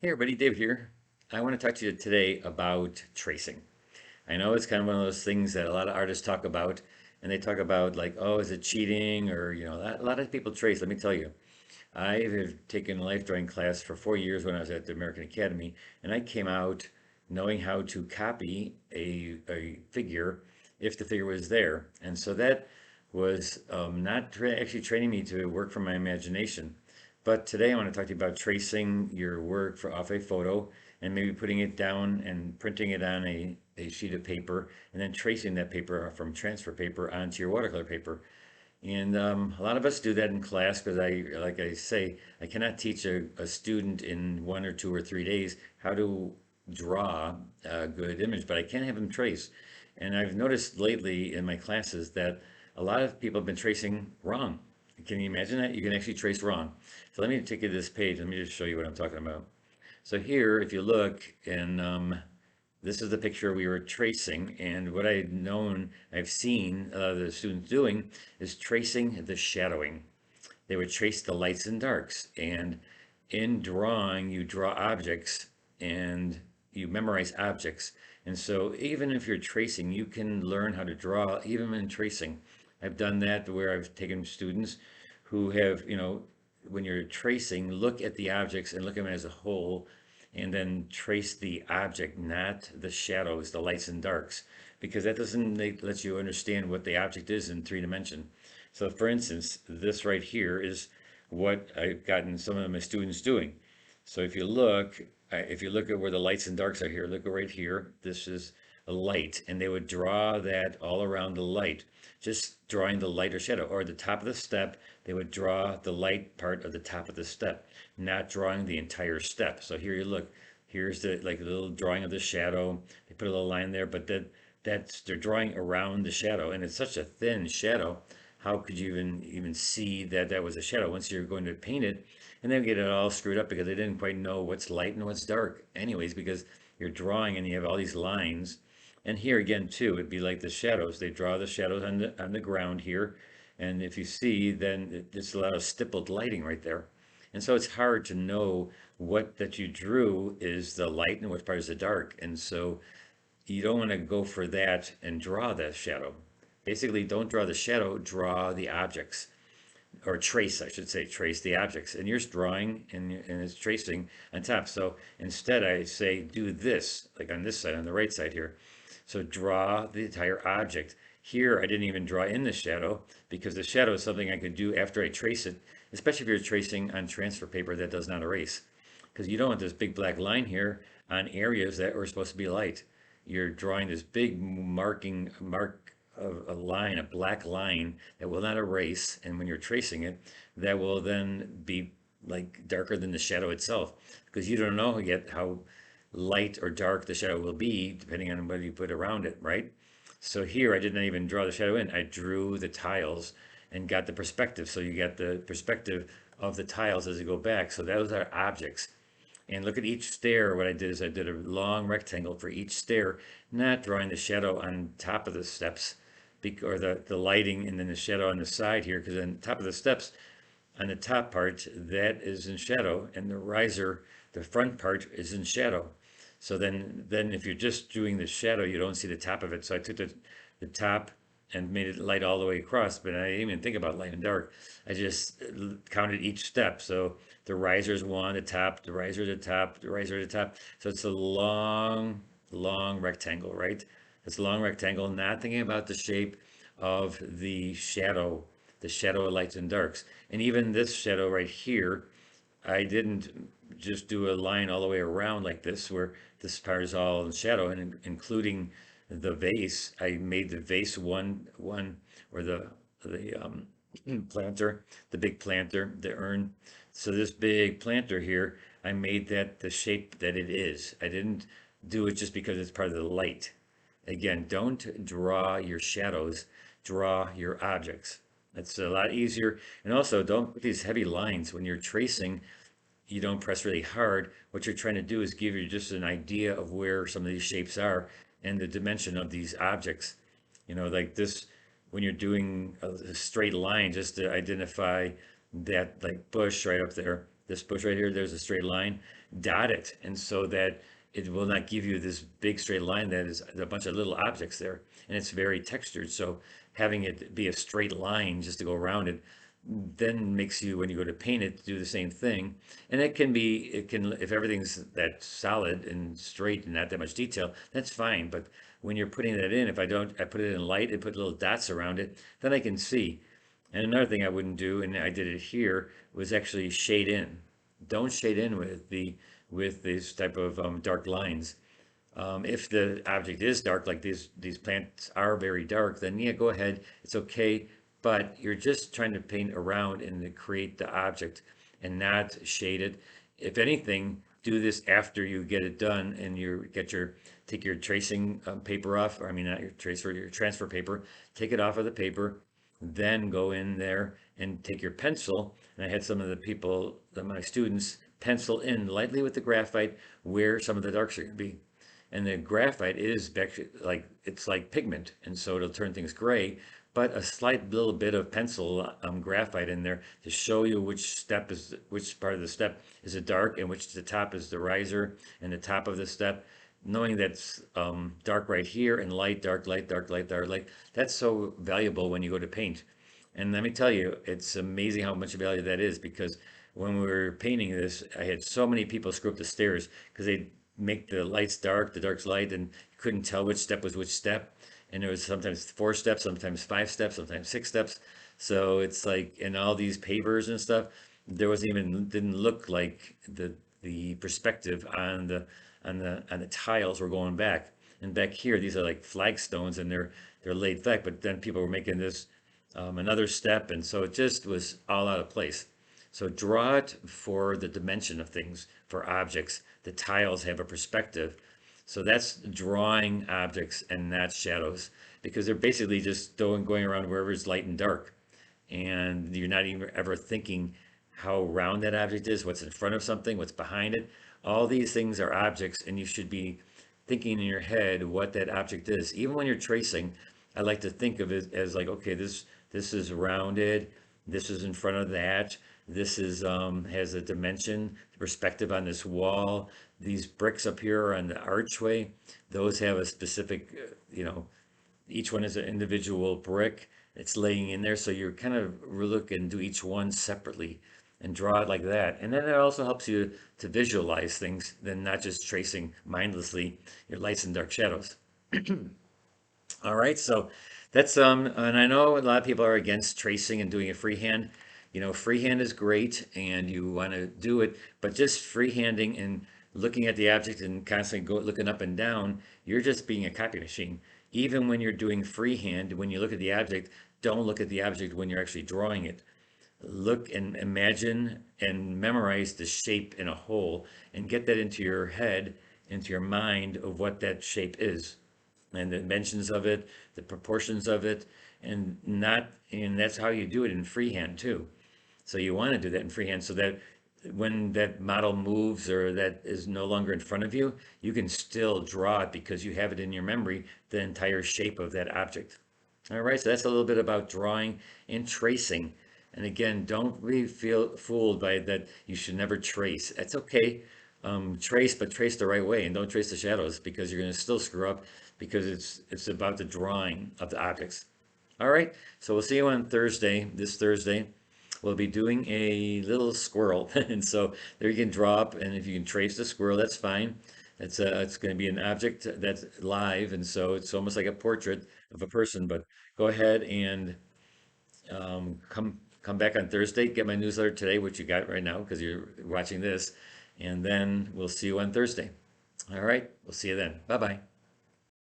Hey everybody, Dave here. I want to talk to you today about tracing. I know it's kind of one of those things that a lot of artists talk about, and they talk about like, oh, is it cheating? Or, a lot of people trace. Let me tell you, I have taken a life drawing class for 4 years when I was at the American Academy, and I came out knowing how to copy a figure if the figure was there. And so that was not actually training me to work from my imagination. But today I want to talk to you about tracing your work off a photo and maybe putting it down and printing it on a sheet of paper and then tracing that paper from transfer paper onto your watercolor paper. And a lot of us do that in class because like I say, I cannot teach a student in 1 or 2 or 3 days how to draw a good image, but I can have them trace. And I've noticed lately in my classes that a lot of people have been tracing wrong. Can you imagine that? You can actually trace wrong. So let me take you to this page. Let me just show you what I'm talking about. So here, if you look, and this is the picture we were tracing, and what I've seen the students doing is tracing the shadowing. They would trace the lights and darks, and in drawing, you draw objects and you memorize objects. And so, even if you're tracing, you can learn how to draw even in tracing. I've done that where I've taken students who have, when you're tracing, look at the objects and look at them as a whole and then trace the object, not the shadows, the lights and darks, because that doesn't let you understand what the object is in 3 dimension. So for instance, this right here is what I've gotten some of my students doing. So if you look at where the lights and darks are here, look right here, this is a light, and they would draw that all around the light, just drawing the light or shadow, or the top of the step, they would draw the light part of the top of the step, not drawing the entire step. So here you look, here's the like the little drawing of the shadow. They put a little line there, but that's they're drawing around the shadow, and it's such a thin shadow. How could you even see that that was a shadow once you're going to paint it, and then get it all screwed up because they didn't quite know what's light and what's dark, anyways, because you're drawing and you have all these lines. And here again too, it'd be like the shadows. They draw the shadows on the ground here, and if you see, then there's a lot of stippled lighting right there. And so it's hard to know what that you drew is the light and what part is the dark. And so you don't want to go for that and draw the shadow. Basically, don't draw the shadow, draw the objects. Or trace, I should say, trace the objects. And you're drawing and it's tracing on top. So instead, I say do this, like on this side, on the right side here. So draw the entire object. Here, I didn't even draw in the shadow because the shadow is something I could do after I trace it, especially if you're tracing on transfer paper that does not erase. Because you don't want this big black line here on areas that are supposed to be light. You're drawing this big mark of a line, a black line that will not erase, and when you're tracing it, that will then be like darker than the shadow itself, because you don't know yet how light or dark the shadow will be depending on what you put around it, right? So here I didn't even draw the shadow in. I drew the tiles and got the perspective. So you get the perspective of the tiles as you go back. So those are objects. And look at each stair. What I did is I did a long rectangle for each stair, not drawing the shadow on top of the steps or the lighting and then the shadow on the side here, because on top of the steps, on the top part, that is in shadow, and the riser, the front part, is in shadow. So then if you're just doing the shadow, you don't see the top of it. So I took the top and made it light all the way across, but I didn't even think about light and dark. I just counted each step. So the riser is one, the top, the riser, the top, the riser, the top. So it's a long rectangle, right? It's a long rectangle, not thinking about the shape of the shadow of lights and darks. And even this shadow right here, I didn't just do a line all the way around like this, where this part is all in shadow, and including the vase. I made the vase one, or the planter, the big planter, the urn. So this big planter here, I made that the shape that it is. I didn't do it just because it's part of the light. Again, don't draw your shadows, draw your objects. That's a lot easier. And also, don't put these heavy lines when you're tracing. You don't press really hard. What you're trying to do is give you just an idea of where some of these shapes are and the dimension of these objects. Like this, when you're doing a straight line, just to identify that like bush right up there, this bush right here, there's a straight line, dot it. And so that it will not give you this big straight line that is a bunch of little objects there. And it's very textured. So having it be a straight line just to go around it then makes you, when you go to paint it, do the same thing. And it can, if everything's that solid and straight and not that much detail, that's fine. But when you're putting that in, if I don't, I put it in light and put little dots around it, then I can see. And another thing I wouldn't do, and I did it here, was actually shade in. Don't shade in with these type of dark lines. If the object is dark, like these plants are very dark, then yeah, go ahead. It's okay, but you're just trying to paint around and to create the object and not shade it. If anything, do this after you get it done and you get your take your tracing paper off, or I mean not your tracer, your transfer paper. Take it off of the paper, then go in there and take your pencil. And I had some of the people, my students, pencil in lightly with the graphite where some of the darks are going to be. And the graphite is like it's like pigment, and so it'll turn things gray. But a slight little bit of pencil graphite in there to show you which part of the step is a dark and which the top is the riser and the top of the step. Knowing that's dark right here and light, dark, light, dark, light, dark, light. That's so valuable when you go to paint. And let me tell you, it's amazing how much value that is because when we were painting this, I had so many people screw up the stairs because they make the lights dark, the darks light, and you couldn't tell which step was which step. And there was sometimes 4 steps, sometimes 5 steps, sometimes 6 steps. So it's like in all these pavers and stuff, there wasn't even didn't look like the perspective on the tiles were going back. And back here, these are like flagstones and they're laid flat. But then people were making this another step, and so it just was all out of place. So draw it for the dimension of things, for objects. The tiles have a perspective. So that's drawing objects and not shadows because they're basically just going around wherever it's light and dark. And you're not even ever thinking how round that object is, what's in front of something, what's behind it. All these things are objects, and you should be thinking in your head what that object is. Even when you're tracing, I like to think of it as like, okay, this is rounded, this is in front of that, this is has a dimension, perspective on this wall. These bricks up here are on the archway. Those have a specific, each one is an individual brick. It's laying in there, so you're kind of look and do each one separately and draw it like that. And then it also helps you to visualize things than not just tracing mindlessly your lights and dark shadows. All right, so that's and I know a lot of people are against tracing and doing it freehand. Freehand is great and you want to do it, but just freehanding and looking at the object and constantly looking up and down, you're just being a copy machine. Even when you're doing freehand, when you look at the object, don't look at the object when you're actually drawing it. Look and imagine and memorize the shape in a whole and get that into your head, into your mind of what that shape is and the dimensions of it, the proportions of it, and that's how you do it in freehand too. So you want to do that in freehand so that when that model moves or that is no longer in front of you, you can still draw it because you have it in your memory, the entire shape of that object. All right, so that's a little bit about drawing and tracing. And again, don't be feel fooled by that you should never trace. It's okay, trace, but trace the right way and don't trace the shadows because you're going to still screw up because it's about the drawing of the objects. All right, so we'll see you on Thursday, this Thursday. We'll be doing a little squirrel. And so there you can draw up, and if you can trace the squirrel, that's fine. It's going to be an object that's live, and so it's almost like a portrait of a person. But go ahead and come back on Thursday. Get my newsletter today, which you got right now because you're watching this, and then we'll see you on Thursday. All right, we'll see you then. Bye bye.